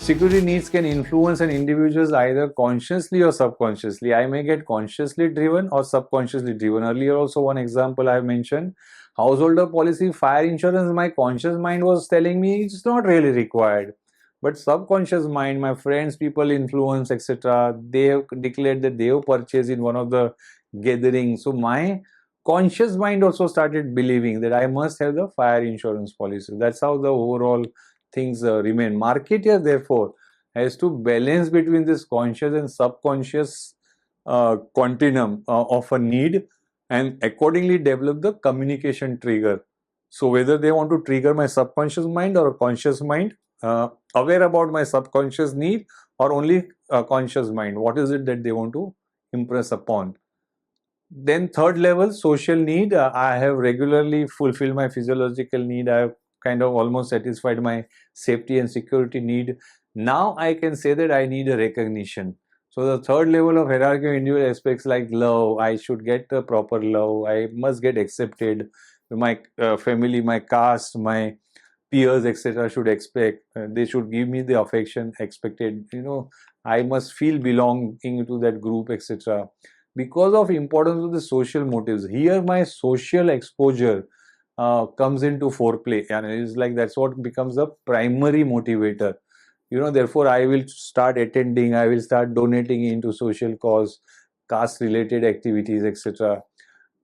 Security needs can influence an individual either consciously or subconsciously. I may get consciously driven or subconsciously driven. Earlier also one example I mentioned, householder policy, fire insurance, my conscious mind was telling me it's not really required. But subconscious mind, my friends, people influence, etc., they have declared that they have purchased in one of the gatherings. So my conscious mind also started believing that I must have the fire insurance policy. That's how the overall things remain. Marketer therefore has to balance between this conscious and subconscious continuum of a need, and accordingly develop the communication trigger. So whether they want to trigger my subconscious mind or a conscious mind, aware about my subconscious need or only a conscious mind, what is it that they want to impress upon. Then third level, social need. I have regularly fulfilled my physiological need. I have kind of almost satisfied my safety and security need. Now I can say that I need a recognition. So the third level of hierarchy of individual aspects like love, I should get the proper love, I must get accepted, my family, my caste, my peers, etc. should expect, they should give me the affection expected, I must feel belonging to that group, etc. Because of importance of the social motives, here my social exposure comes into foreplay, and it is like that's what becomes the primary motivator. Therefore I will start attending, I will start donating into social cause, caste related activities, etc.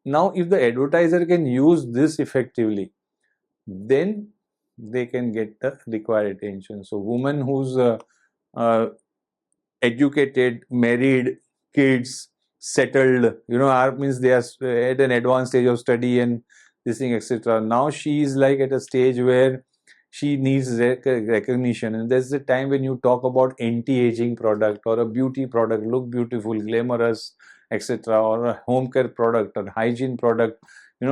Now if the advertiser can use this effectively, then they can get the required attention. So woman who's educated, married, kids, settled, means they are at an advanced stage of study and this thing, etc. Now she is like at a stage where she needs recognition, and there's a time when you talk about anti-aging product or a beauty product, look beautiful, glamorous, etc., or a home care product or hygiene product,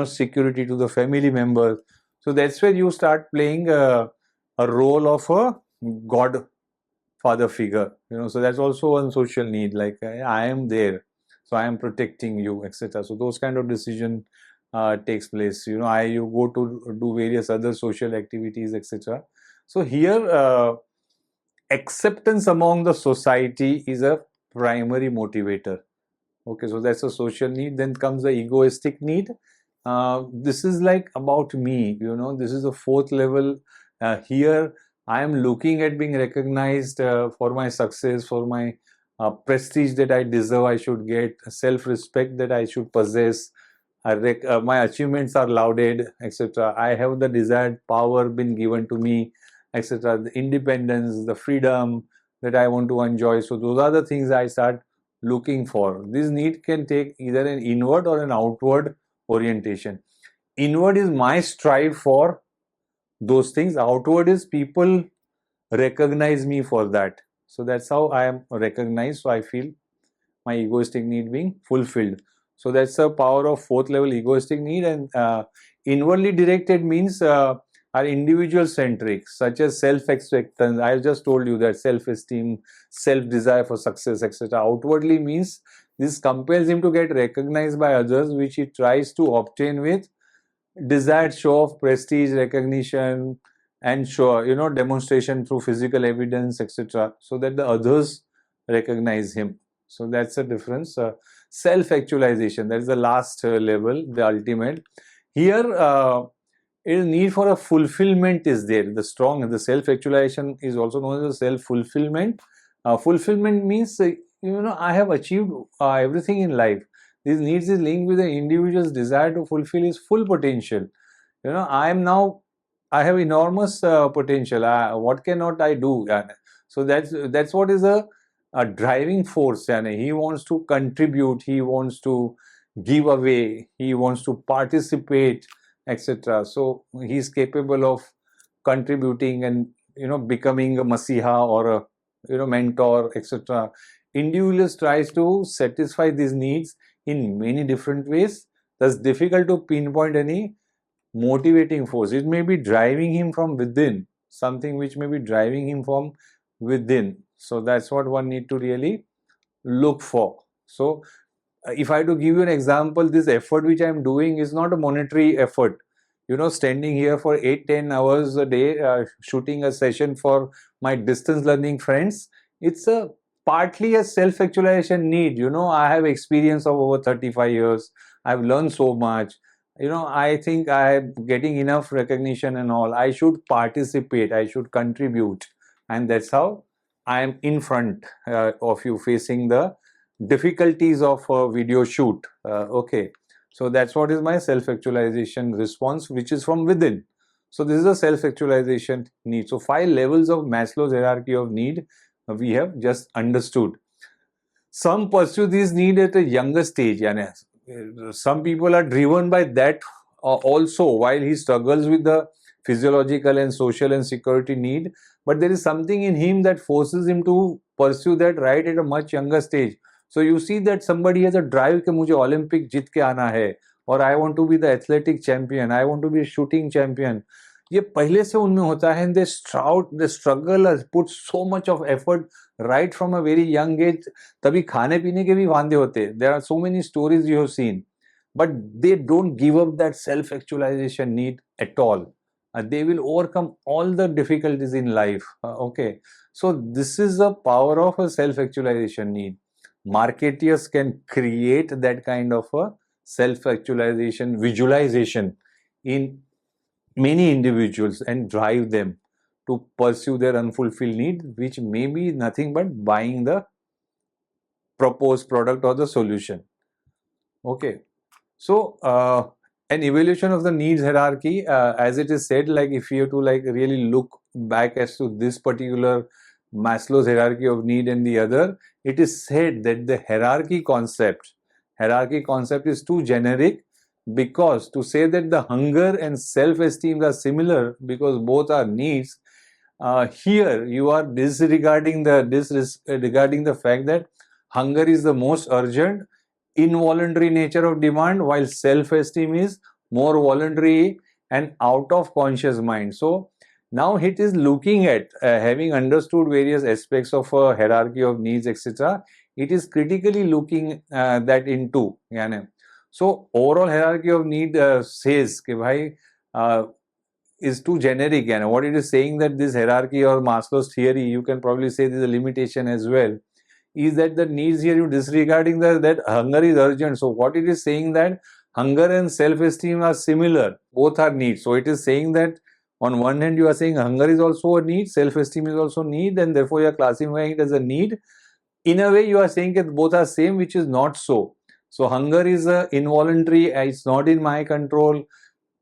security to the family members. So that's where you start playing a role of a godfather figure, so that's also one social need, like I am there, so I am protecting you, etc. So those kind of decision takes place. You go to do various other social activities, etc. So here acceptance among the society is a primary motivator. Okay, so that's a social need. Then comes the egoistic need. This is like about me, this is the fourth level. Here I am looking at being recognized for my success, for my prestige that I deserve, I should get, self-respect that I should possess, my achievements are lauded, etc. I have the desired power been given to me, etc. The independence, the freedom that I want to enjoy. So those are the things I start looking for. This need can take either an inward or an outward orientation. Inward is my strive for those things. Outward is people recognize me for that. So that's how I am recognized. So I feel my egoistic need being fulfilled. So that's the power of fourth level egoistic need. And inwardly directed means are individual centric, such as self-acceptance. I just told you that self-esteem, self-desire for success, etc. Outwardly means this compels him to get recognized by others, which he tries to obtain with desired show of prestige, recognition, and show, demonstration through physical evidence, etc., so that the others recognize him. So that's the difference. Self-actualization, that is the last level, the ultimate. Here a need for a fulfillment is there. The self-actualization is also known as self-fulfillment. Fulfillment means I have achieved everything in life. These needs is linked with the individual's desire to fulfill his full potential. I have enormous potential. What cannot I do? So that's what is a driving force. He wants to contribute, he wants to give away, he wants to participate, etc. So he's capable of contributing and becoming a masiha or a mentor, etc. Individuals tries to satisfy these needs in many different ways. Thus difficult to pinpoint any motivating force. It may be driving him from within, something which may be driving him from within. So that's what one need to really look for. So if I had to give you an example, this effort which I am doing is not a monetary effort. standing here for 8-10 hours a day, shooting a session for my distance learning friends. It's a partly a self-actualization need. I have experience of over 35 years. I've learned so much. I think I'm getting enough recognition and all. I should participate. I should contribute. And that's how I am in front of you facing the difficulties of a video shoot. Okay. So that's what is my self-actualization response, which is from within. So this is a self-actualization need. So 5 levels of Maslow's hierarchy of need we have just understood. Some pursue these need at a younger stage. Some people are driven by that also while he struggles with the physiological and social and security need. But there is something in him that forces him to pursue that right at a much younger stage. So you see that somebody has a drive कि मुझे Olympic जीत के आना है, or I want to be the athletic champion, I want to be a shooting champion. ये पहले से उनमें होता है, and they struggle, put so much of effort right from a very young age. तभी खाने पीने के भी वांदे होते. There are so many stories you have seen, but they don't give up that self-actualization need at all. They will overcome all the difficulties in life. Okay, so this is the power of a self-actualization need. Marketeers can create that kind of a self-actualization visualization in many individuals and drive them to pursue their unfulfilled need, which may be nothing but buying the proposed product or the solution. Okay, so an evaluation of the needs hierarchy, as it is said, like if you have to like really look back as to this particular Maslow's hierarchy of need and the other, it is said that the hierarchy concept is too generic, because to say that the hunger and self-esteem are similar because both are needs, here you are disregarding the fact that hunger is the most urgent, involuntary nature of demand, while self-esteem is more voluntary and out of conscious mind. So now it is looking at having understood various aspects of a hierarchy of needs, etc. It is critically looking that into. So overall hierarchy of need says कि भाई is too generic. What it is saying that this hierarchy or Maslow's theory, you can probably say this is a limitation as well, is that the needs here you disregarding that hunger is urgent. So what it is saying that hunger and self-esteem are similar, both are needs. So it is saying that on one hand you are saying hunger is also a need, self-esteem is also need, and therefore you are classifying it as a need. In a way you are saying that both are same, which is not so. So hunger is involuntary, it's not in my control.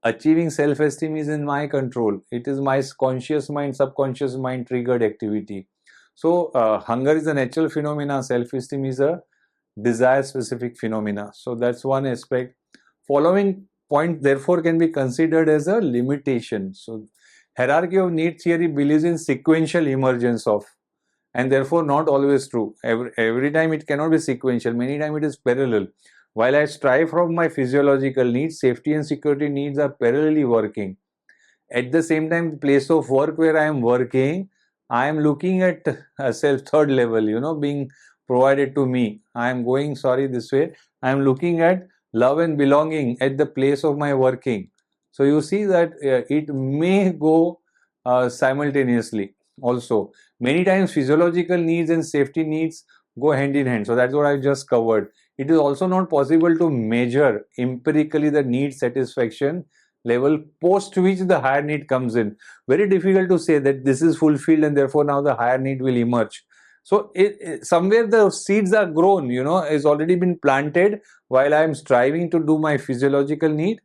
Achieving self-esteem is in my control. It is my conscious mind, subconscious mind triggered activity. So hunger is a natural phenomena, self-esteem is a desire specific phenomena. So that's one aspect. Following point therefore can be considered as a limitation. So hierarchy of need theory believes in sequential emergence of, and therefore not always true. Every time it cannot be sequential, many times it is parallel. While I strive from my physiological needs, safety and security needs are parallelly working. At the same time, the place of work where I am working, I am looking at a third level, being provided to me. I am going, this way. I am looking at love and belonging at the place of my working. So you see that it may go simultaneously also. Many times physiological needs and safety needs go hand in hand. So that's what I just covered. It is also not possible to measure empirically the need satisfaction level post which the higher need comes in. Very difficult to say that this is fulfilled and therefore now the higher need will emerge. So somewhere the seeds are grown, it's already been planted while I am striving to do my physiological need.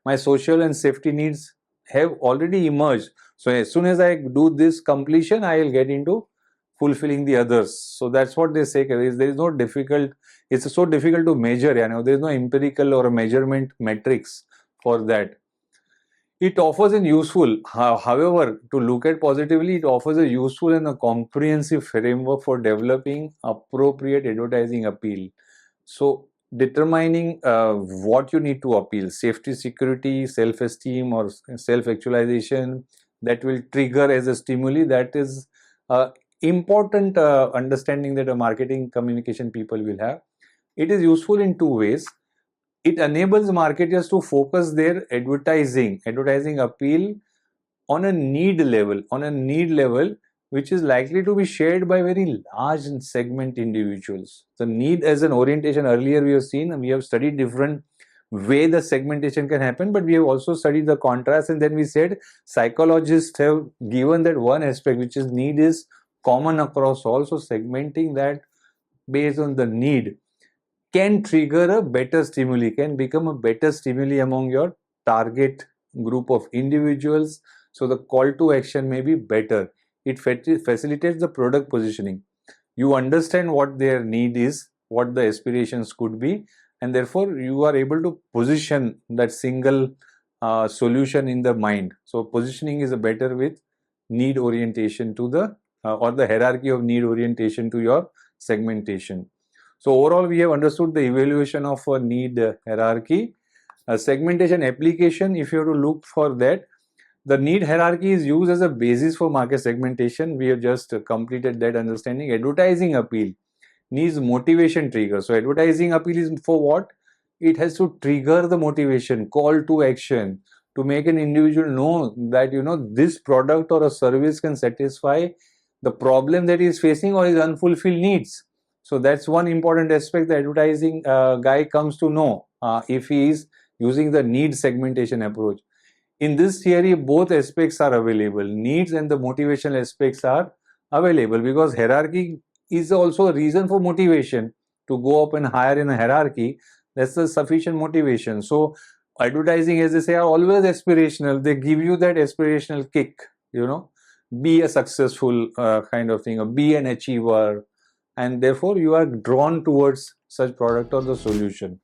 My social and safety needs have already emerged. So as soon as I do this completion, I will get into fulfilling the others. So that's what they say. There is no difficult, it's so difficult to measure. There is no empirical or a measurement metrics for that. It offers a useful, however, to look at positively, it offers a useful and a comprehensive framework for developing appropriate advertising appeal. So determining what you need to appeal, safety, security, self-esteem or self-actualization, that will trigger as a stimuli, that is important understanding that a marketing communication people will have. It is useful in two ways. It enables marketers to focus their advertising appeal on a need level, which is likely to be shared by very large segment individuals. The need as an orientation, earlier we have studied different way the segmentation can happen, but we have also studied the contrast, and then we said psychologists have given that one aspect, which is need is common across all. So segmenting that based on the need can trigger a better stimuli, can become a better stimuli among your target group of individuals. So the call to action may be better. It facilitates the product positioning. You understand what their need is, what the aspirations could be, and therefore you are able to position that single solution in the mind. So positioning is a better with need orientation to the or the hierarchy of need orientation to your segmentation. So overall, we have understood the evaluation of a need hierarchy. A segmentation application, if you have to look for that, the need hierarchy is used as a basis for market segmentation. We have just completed that understanding. Advertising appeal needs motivation trigger. So advertising appeal is for what? It has to trigger the motivation, call to action, to make an individual know that this product or a service can satisfy the problem that he is facing or his unfulfilled needs. So that's one important aspect the advertising guy comes to know if he is using the need segmentation approach. In this theory, both aspects are available. Needs and the motivational aspects are available, because hierarchy is also a reason for motivation to go up and higher in a hierarchy. That's the sufficient motivation. So advertising, as they say, are always aspirational. They give you that aspirational kick, be a successful kind of thing, or be an achiever, and therefore you are drawn towards such product or the solution.